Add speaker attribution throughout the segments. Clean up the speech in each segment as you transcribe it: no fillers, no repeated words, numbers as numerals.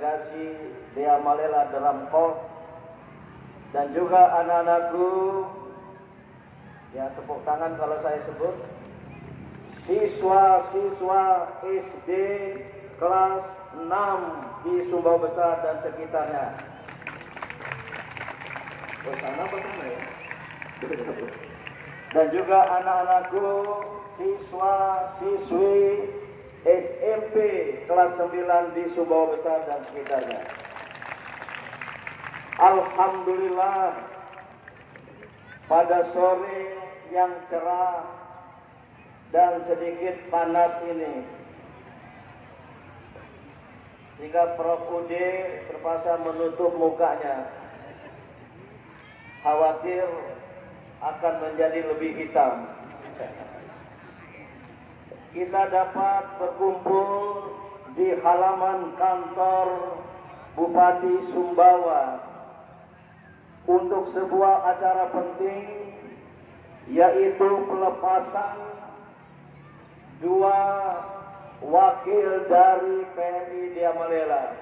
Speaker 1: delegasi Dea Malela Drum Corps, dan juga anak-anakku, ya tepuk tangan kalau saya sebut, siswa-siswa SD kelas 6 di Sumbawa Besar dan sekitarnya. Bersama bersama ya. Dan juga anak-anakku, siswa-siswi SMP kelas 9 di Sumbawa Besar dan sekitarnya. Alhamdulillah, pada sore yang cerah dan sedikit panas ini, sehingga Prof. Ude terpaksa menutup mukanya, khawatir akan menjadi lebih hitam. Kita dapat berkumpul di halaman kantor Bupati Sumbawa untuk sebuah acara penting, yaitu pelepasan 2 wakil dari PMI Dea Malela.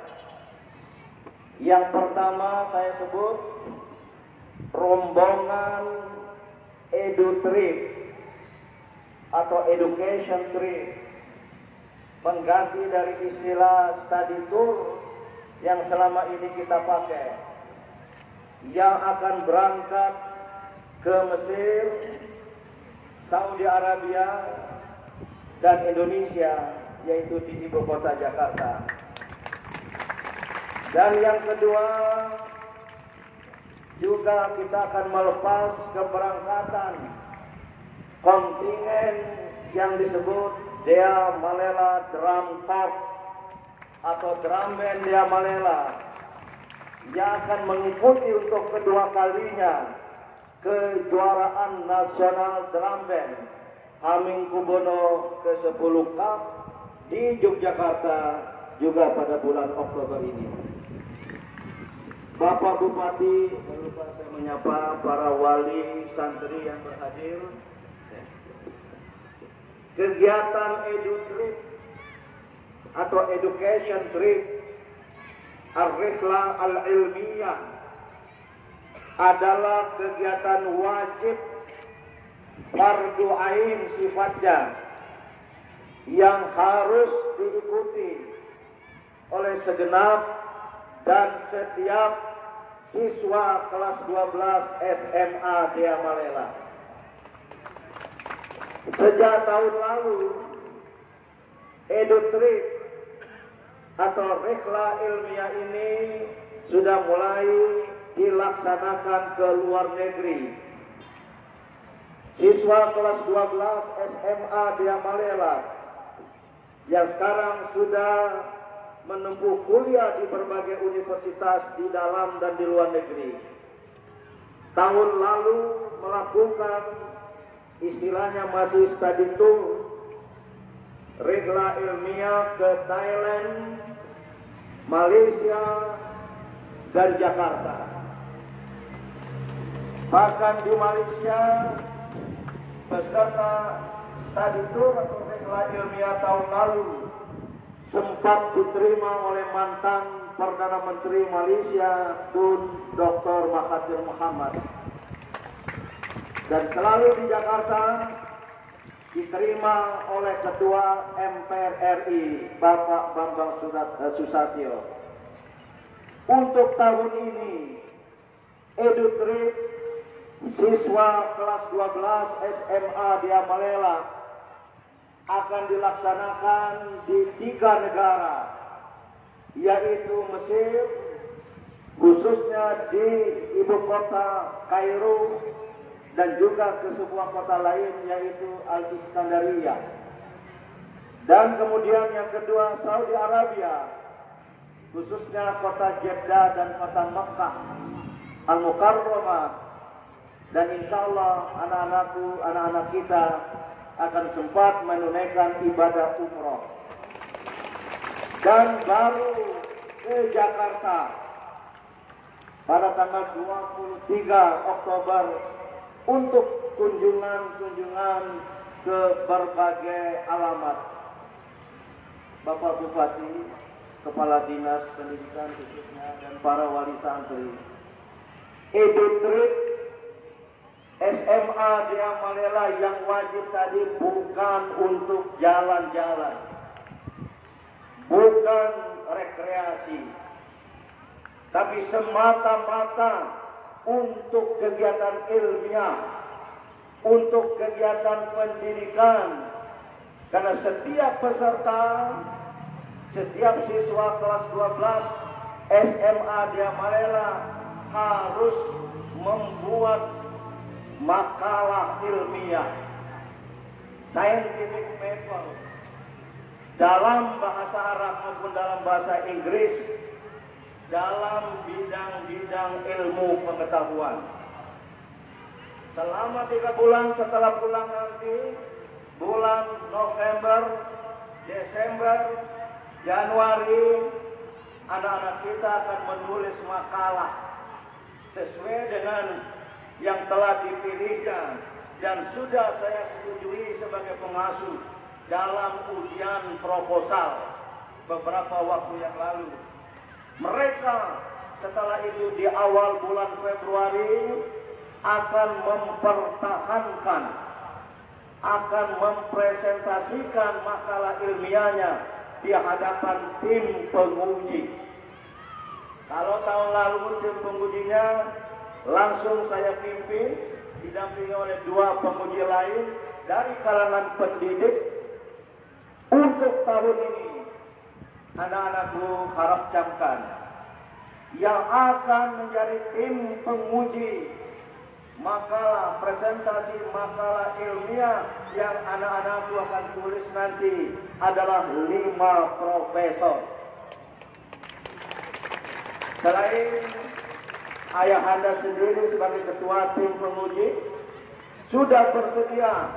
Speaker 1: Yang pertama saya sebut rombongan EduTrip atau Education Trip, mengganti dari istilah study tour yang selama ini kita pakai, yang akan berangkat ke Mesir, Saudi Arabia, dan Indonesia, yaitu di ibu kota Jakarta. Dan yang kedua, juga kita akan melepas keberangkatan kontingen yang disebut Dea Malela Drum Corps atau Drum Band Dea Malela, yang akan mengikuti untuk kedua kalinya kejuaraan nasional drum band Hamengkubuwono ke-10 Cup di Yogyakarta juga pada bulan Oktober ini. Bapak Bupati, jangan lupa saya menyapa para wali santri yang berhadir. Kegiatan EduTrip atau Education Trip Ar-Rihlah Al-Ilmiyah adalah kegiatan wajib fardu ain sifatnya yang harus diikuti oleh segenap dan setiap siswa kelas 12 SMA Dea Malela. Sejak tahun lalu, EduTrip atau Rihlah Ilmiah ini sudah mulai dilaksanakan ke luar negeri. Siswa kelas 12 SMA Dea Malela yang sekarang sudah menempuh kuliah di berbagai universitas di dalam dan di luar negeri, tahun lalu melakukan istilahnya masih study tour Rihlah Ilmiah ke Thailand, Malaysia, dan Jakarta. Bahkan di Malaysia, peserta study tour atau Rihlah Ilmiah tahun lalu sempat diterima oleh mantan Perdana Menteri Malaysia Tun Dr. Mahathir Mohamad, dan selalu di Jakarta diterima oleh Ketua MPR RI Bapak Bambang Susatyo. Untuk tahun ini, EduTrip siswa kelas 12 SMA Dea Malela akan dilaksanakan di 3 negara, yaitu Mesir, khususnya di ibu kota Kairo, dan juga ke sebuah kota lain yaitu Al-Iskandariyah. Dan kemudian yang kedua, Saudi Arabia, khususnya kota Jeddah dan kota Makkah Al-Mukarramah. Dan insya Allah anak-anakku, anak-anak kita akan sempat menunaikan ibadah umroh. Dan baru ke Jakarta pada tanggal 23 Oktober untuk kunjungan-kunjungan ke berbagai alamat. Bapak Bupati, Kepala Dinas Pendidikan khususnya dan para wali santri. Ibu Trip SMA Dea Malela yang wajib tadi bukan untuk jalan-jalan, bukan rekreasi, tapi semata-mata untuk kegiatan ilmiah, untuk kegiatan pendidikan. Karena setiap peserta, setiap siswa kelas 12 SMA Dea Malela harus membuat makalah ilmiah, scientific paper, dalam bahasa Arab maupun dalam bahasa Inggris, dalam bidang-bidang ilmu pengetahuan. Selama 3 bulan setelah pulang nanti, bulan November, Desember, Januari, anak-anak kita akan menulis makalah sesuai dengan yang telah dipilihkan dan sudah saya setujui sebagai pengasuh dalam ujian proposal beberapa waktu yang lalu. Mereka setelah itu di awal bulan Februari akan mempertahankan, akan mempresentasikan makalah ilmiahnya di hadapan tim penguji. Kalau tahun lalu tim pengujinya langsung saya pimpin, didampingi oleh 2 penguji lain dari kalangan pendidik. Untuk tahun ini, anak-anakku harap camkan, yang akan menjadi tim penguji makalah, presentasi makalah ilmiah yang anak-anakku akan tulis nanti adalah 5 profesor. Selain ayahanda sendiri sebagai ketua tim penguji sudah bersedia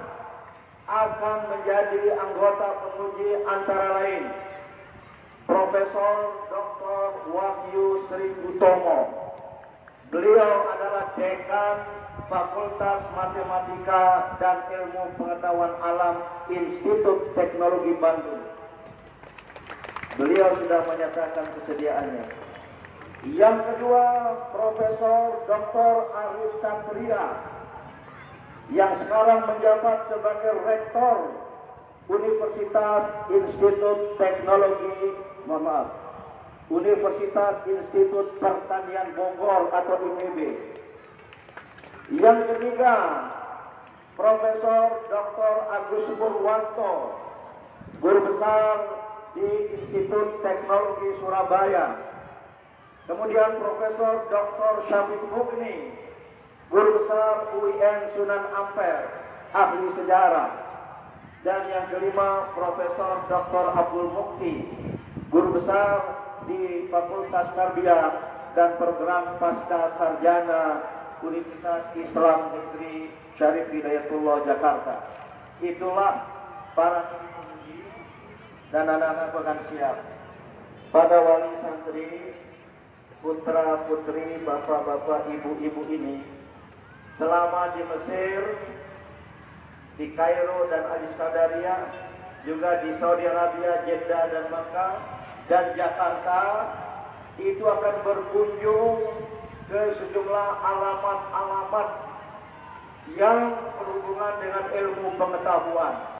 Speaker 1: akan menjadi anggota penguji antara lain Profesor Dr. Wahyu Sri Utomo. Beliau adalah Dekan Fakultas Matematika dan Ilmu Pengetahuan Alam Institut Teknologi Bandung. Beliau sudah menyatakan kesediaannya. Yang kedua, Profesor Dr. Arif Satria yang sekarang menjabat sebagai Rektor Universitas Institut Teknologi, Universitas Institut Pertanian Bogor atau IPB. Yang ketiga, Profesor Dr. Agus Purwanto, Guru Besar di Institut Teknologi Surabaya. Kemudian Profesor Dr. Syafiq Mugni, Guru Besar UIN Sunan Ampel, ahli sejarah. Dan yang kelima, Profesor Dr. Abdul Mukti, Guru Besar di Fakultas Tarbiyah dan Program Pasca Sarjana Universitas Islam Negeri Syarif Hidayatullah Jakarta. Itulah para penguji dan anak-anak akan siap. Pada wali santri, putra-putri, bapak-bapak, ibu-ibu ini selama di Mesir, di Kairo dan Al-Iskandariya, juga di Saudi Arabia, Jeddah dan Makkah dan Jakarta, itu akan berkunjung ke sejumlah alamat-alamat yang berhubungan dengan ilmu pengetahuan.